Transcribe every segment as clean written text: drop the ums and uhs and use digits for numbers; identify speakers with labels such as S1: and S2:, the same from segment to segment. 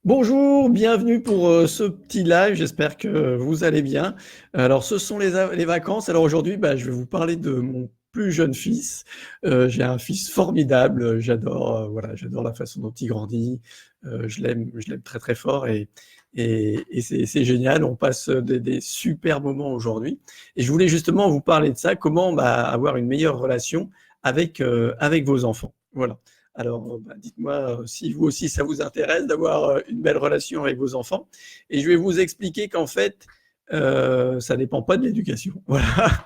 S1: Bonjour, bienvenue pour ce petit live. J'espère que vous allez bien. Alors, ce sont les vacances. Alors aujourd'hui, je vais vous parler de mon plus jeune fils. J'ai un fils formidable. J'adore, voilà, j'adore la façon dont il grandit. Je l'aime très très fort et c'est génial. On passe des super moments aujourd'hui. Et je voulais justement vous parler de ça. Comment avoir une meilleure relation avec vos enfants. Voilà. Alors, dites-moi si vous aussi ça vous intéresse d'avoir une belle relation avec vos enfants. Et je vais vous expliquer qu'en fait, ça dépend pas de l'éducation. Voilà,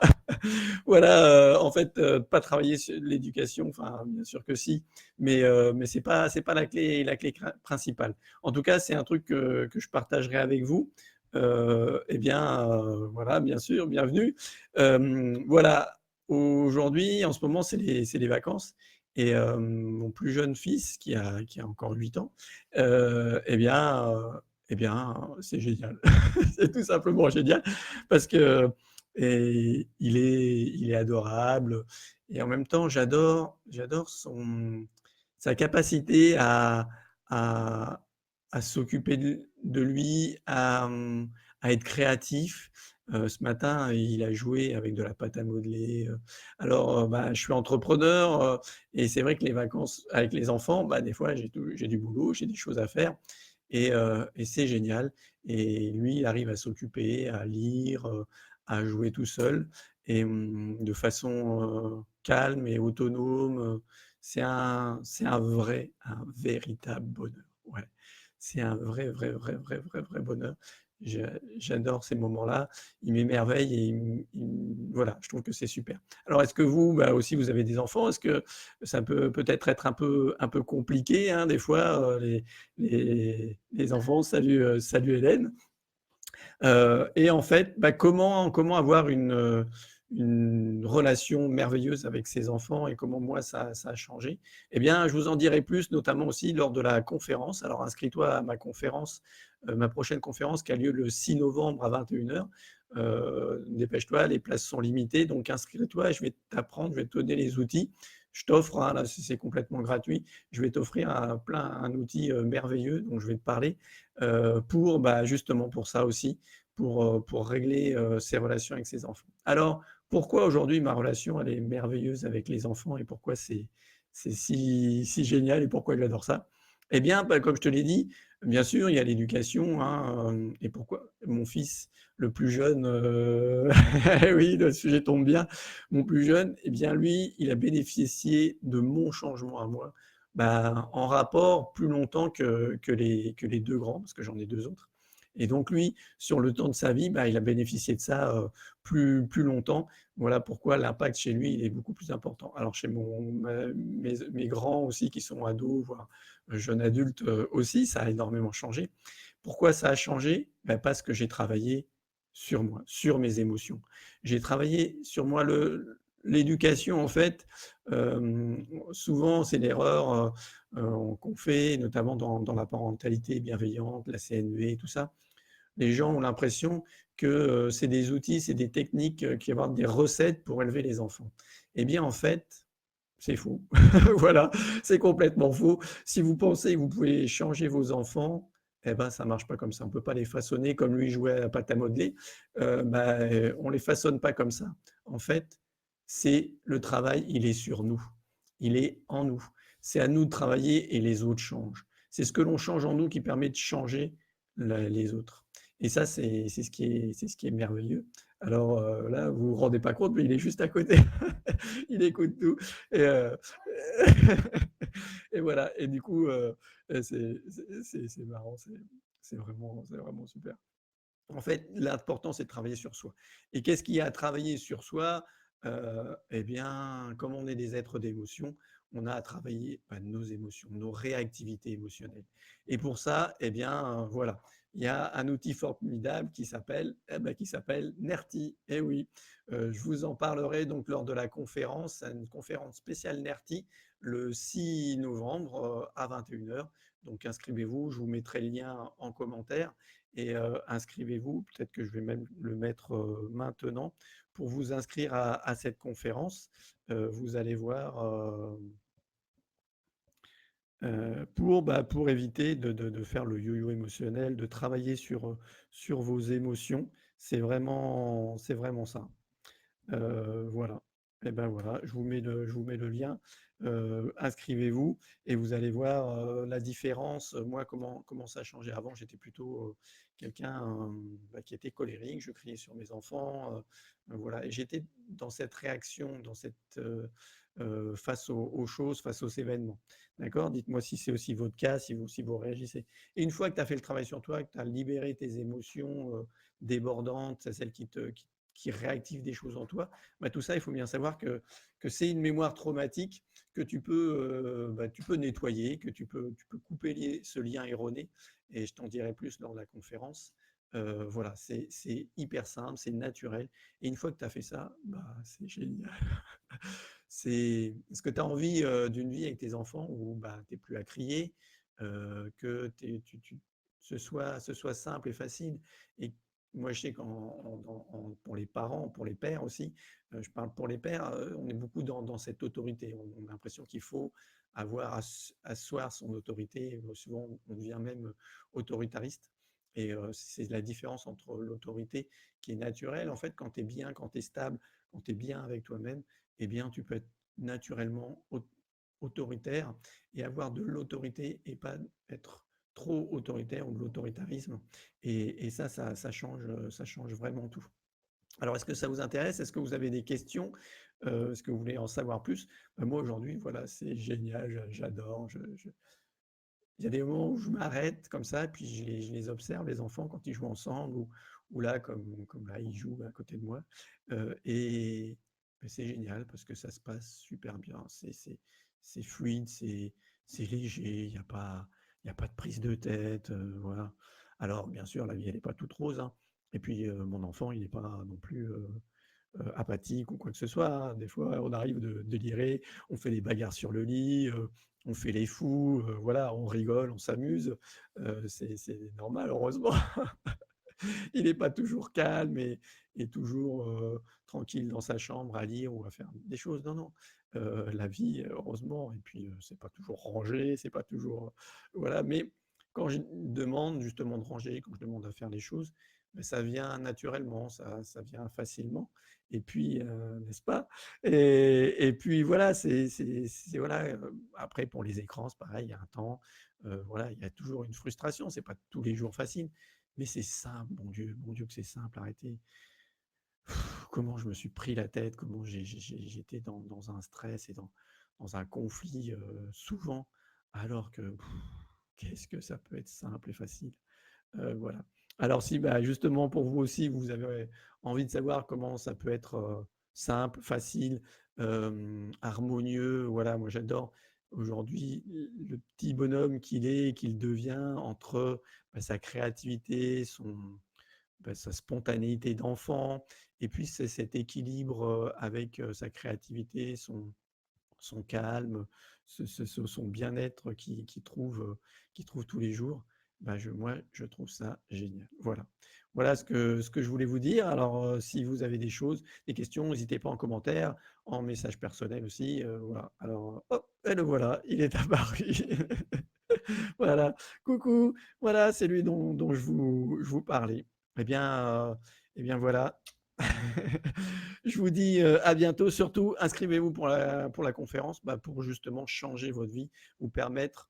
S1: voilà. En fait, pas travailler sur l'éducation. Enfin, bien sûr que si, mais c'est pas la clé principale. En tout cas, c'est un truc que je partagerai avec vous. Eh bien, voilà, bien sûr, bienvenue. Voilà, aujourd'hui, en ce moment, c'est les vacances. Et mon plus jeune fils, qui a encore 8 ans, eh bien, c'est génial. C'est tout simplement génial parce que il est adorable et en même temps, j'adore sa capacité à, à s'occuper de lui, à être créatif. Ce matin, il a joué avec de la pâte à modeler. Alors, je suis entrepreneur et c'est vrai que les vacances avec les enfants, des fois, j'ai du boulot, j'ai des choses à faire et c'est génial. Et lui, il arrive à s'occuper, à lire, à jouer tout seul et de façon calme et autonome. C'est un véritable bonheur. Ouais, c'est un vrai, vrai, vrai, vrai, vrai, vrai bonheur. J'adore ces moments-là. Il m'émerveille et voilà, je trouve que c'est super. Alors, est-ce que vous, aussi, vous avez des enfants? Est-ce que ça peut peut-être être un peu compliqué, hein, des fois, les enfants? Salut Hélène. Et en fait, comment avoir une relation merveilleuse avec ses enfants et comment moi ça a changé? Eh bien, je vous en dirai plus, notamment aussi lors de la conférence. Alors, inscris-toi à ma conférence, ma prochaine conférence qui a lieu le 6 novembre à 21h. Dépêche-toi, les places sont limitées, donc inscris-toi, je vais t'apprendre, je vais te donner les outils. Je t'offre, hein, là c'est complètement gratuit, je vais t'offrir un outil merveilleux dont je vais te parler pour justement pour ça aussi, pour régler ses relations avec ses enfants. Alors, pourquoi aujourd'hui ma relation elle est merveilleuse avec les enfants et pourquoi c'est si génial et pourquoi j'adore ça? Eh bien, comme je te l'ai dit, bien sûr, il y a l'éducation, hein, et pourquoi mon fils le plus jeune, oui, le sujet tombe bien, mon plus jeune, eh bien lui, il a bénéficié de mon changement à moi, en rapport plus longtemps que les 2 grands, parce que j'en ai 2 autres. Et donc lui, sur le temps de sa vie, il a bénéficié de ça plus longtemps. Voilà pourquoi l'impact chez lui, il est beaucoup plus important. Alors chez mes grands aussi, qui sont ados, voire jeunes adultes aussi, ça a énormément changé. Pourquoi ça a changé? Parce que j'ai travaillé sur moi, sur mes émotions. J'ai travaillé sur moi. L'éducation, en fait, souvent, c'est l'erreur qu'on fait, notamment dans la parentalité bienveillante, la CNV, tout ça. Les gens ont l'impression que c'est des outils, c'est des techniques, qui vont être des recettes pour élever les enfants. Eh bien, en fait, c'est faux. Voilà, c'est complètement faux. Si vous pensez que vous pouvez changer vos enfants, eh ben, ça marche pas comme ça. On peut pas les façonner comme lui jouait à la pâte à modeler. On les façonne pas comme ça. En fait, c'est le travail, il est sur nous. Il est en nous. C'est à nous de travailler et les autres changent. C'est ce que l'on change en nous qui permet de changer les autres. Et ça, c'est ce qui est merveilleux. Alors là, vous vous rendez pas compte, mais il est juste à côté. Il écoute tout. Et, et voilà. Et du coup, c'est marrant. C'est vraiment super. En fait, l'important, c'est de travailler sur soi. Et qu'est-ce qu'il y a à travailler sur soi? Eh bien, comme on est des êtres d'émotion, on a à travailler nos émotions, nos réactivités émotionnelles. Et pour ça, eh bien, voilà, il y a un outil formidable qui s'appelle Nerti. Eh oui, je vous en parlerai donc lors de la conférence, une conférence spéciale Nerti, le 6 novembre à 21h. Donc inscrivez-vous, je vous mettrai le lien en commentaire et inscrivez-vous. Peut-être que je vais même le mettre maintenant pour vous inscrire à cette conférence. Vous allez voir, pour éviter de faire le yo-yo émotionnel, de travailler sur vos émotions. C'est vraiment ça. Voilà. Et ben voilà, je vous mets le lien, inscrivez-vous et vous allez voir, la différence. Moi, comment ça a changé. Avant, j'étais plutôt, quelqu'un, qui était colérique, je criais sur mes enfants, voilà et j'étais dans cette réaction, dans cette, face aux choses, face aux événements. D'accord? Dites-moi si c'est aussi votre cas, si vous réagissez et une fois que tu as fait le travail sur toi, que tu as libéré tes émotions, débordantes, celles qui réactivent des choses en toi, bah, tout ça, il faut bien savoir que c'est une mémoire traumatique que tu peux nettoyer, que tu peux couper ce lien erroné, et je t'en dirai plus lors de la conférence. Voilà, c'est hyper simple, c'est naturel, et une fois que tu as fait ça, bah, c'est génial. Est-ce que tu as envie d'une vie avec tes enfants où bah, tu n'es plus à crier, que ce soit simple et facile. Et moi, je sais pour les parents, pour les pères aussi, je parle pour les pères, on est beaucoup dans cette autorité. On a l'impression qu'il faut avoir asseoir son autorité. Souvent, on devient même autoritariste. Et c'est la différence entre l'autorité qui est naturelle, en fait, quand tu es bien, quand tu es stable, quand tu es bien avec toi-même, eh bien, tu peux être naturellement autoritaire et avoir de l'autorité et pas être trop autoritaire ou de l'autoritarisme. Et ça change vraiment tout. Alors, est-ce que ça vous intéresse? Est-ce que vous avez des questions? Est-ce que vous voulez en savoir plus? Moi, aujourd'hui, voilà, c'est génial, j'adore. Il y a des moments où je m'arrête comme ça, puis je les observe, les enfants, quand ils jouent ensemble, ou là, comme là, ils jouent à côté de moi. Et ben, c'est génial parce que ça se passe super bien. C'est fluide, c'est léger, il y a pas de prise de tête. Voilà. Alors, bien sûr, la vie, elle n'est pas toute rose, hein. Et puis, mon enfant, il n'est pas non plus apathique ou quoi que ce soit, hein. Des fois, on arrive de délirer, on fait des bagarres sur le lit, on fait les fous, voilà, on rigole, on s'amuse, c'est normal, heureusement. Il n'est pas toujours calme et toujours tranquille dans sa chambre à lire ou à faire des choses. Non, non, la vie, heureusement, et puis c'est pas toujours rangé, c'est pas toujours, voilà. Mais quand je demande justement de ranger, quand je demande à faire les choses, ben, ça vient naturellement, ça vient facilement. Et puis, n'est-ce pas? Et puis voilà, voilà. Après pour les écrans, c'est pareil, il y a un temps, voilà, il y a toujours une frustration. C'est pas tous les jours facile. Mais c'est simple, mon Dieu que c'est simple, arrêtez. Comment je me suis pris la tête, comment j'étais dans un stress et dans un conflit souvent, alors que qu'est-ce que ça peut être simple et facile. Voilà. Alors si bah, justement pour vous aussi, vous avez envie de savoir comment ça peut être simple, facile, harmonieux, voilà, moi j'adore aujourd'hui le petit bonhomme qu'il devient entre bah, sa créativité, sa spontanéité d'enfant, et puis c'est cet équilibre avec sa créativité, son calme, son bien-être qu'il trouve tous les jours. Bah, moi, je trouve ça génial. Voilà. Voilà ce que je voulais vous dire. Alors, si vous avez des choses, des questions, n'hésitez pas en commentaire, en message personnel aussi. Voilà. Alors, hop, et le voilà, il est apparu. Voilà. Coucou, voilà, c'est lui dont je vous parlais. Eh bien voilà. Je vous dis à bientôt. Surtout, inscrivez-vous pour la conférence, bah, pour justement changer votre vie, vous permettre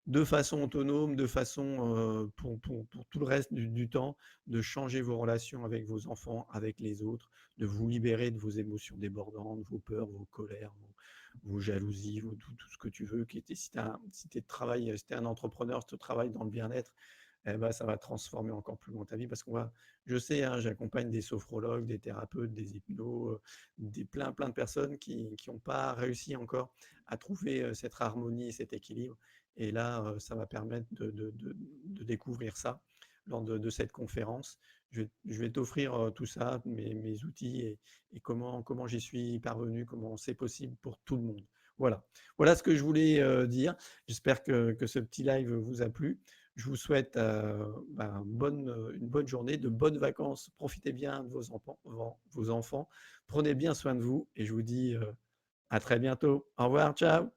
S1: de façon autonome, de façon pour tout le reste du temps, de changer vos relations avec vos enfants, avec les autres, de vous libérer de vos émotions débordantes, vos peurs, vos colères, vos jalousies, tout ce que tu veux. Si t'es un entrepreneur, si tu travailles dans le bien-être, eh ben, ça va transformer encore plus loin ta vie parce je sais, hein, j'accompagne des sophrologues, des thérapeutes, des hypnos, plein de personnes qui n'ont pas réussi encore à trouver cette harmonie et cet équilibre. Et là, ça va permettre de découvrir ça lors de cette conférence. Je vais t'offrir tout ça, mes outils et comment j'y suis parvenu, comment c'est possible pour tout le monde. Voilà. Voilà ce que je voulais dire. J'espère que ce petit live vous a plu. Je vous souhaite une bonne journée, de bonnes vacances. Profitez bien de vos enfants. Prenez bien soin de vous et je vous dis à très bientôt. Au revoir, ciao.